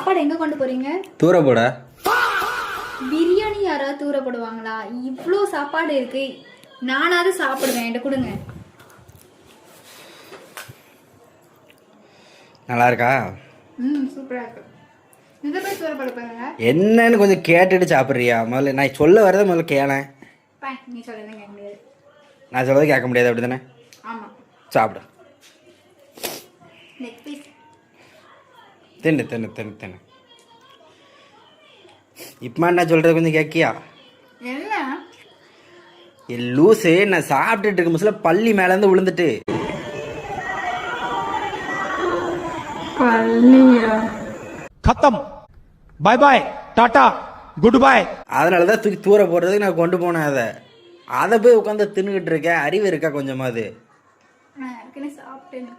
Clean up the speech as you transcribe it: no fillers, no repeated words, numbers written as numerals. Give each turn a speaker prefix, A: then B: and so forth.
A: சாப்பாடு எங்க கொண்டு போறீங்க?
B: தூர போட.
A: பிரியாணி யாராவது தூர போடுவாங்களா? இவ்ளோ சாப்பாடு இருக்கு, நானாவது சாப்பிடுவேன். என்கிட்ட கொடுங்க.
B: நல்லா இருக்கா?
A: சூப்பரா இருக்கு. இந்த போய் தூர போட போறீங்க?
B: என்னன்னு கொஞ்சம் கேட்டுட்டு சாப்பிட்றியா? முதல்ல நான் சொல்ல வரதை முதல்ல கேளேன்.
A: நீ சொல்லுங்க கேட்க முடியாது.
B: நான் சொல்றது கேட்க முடியாது, அப்படி தானே?
A: ஆமா.
B: சாப்பிடு.
A: Leg piece.
B: தின்னு தின்னு தின்னு தின்னு. இப்போ நான் சொல்கிறது கொஞ்சம் கேட்கியா?
A: என்ன
B: லூஸு, நான் சாப்பிட்டுட்டு இருக்க முசில பள்ளி மேலேருந்து விழுந்துட்டு.
C: खत्म, bye bye, tata, good bye.
B: அதனால தான் தூக்கி தூர போடுறதுக்கு நான் கொண்டு போனேன். அதை போய் உட்காந்து தின்னுக்கிட்டு இருக்கேன். அறிவு இருக்கா கொஞ்சமாவது?
A: நான் ஏற்கனவே சாப்பிட்டேன்.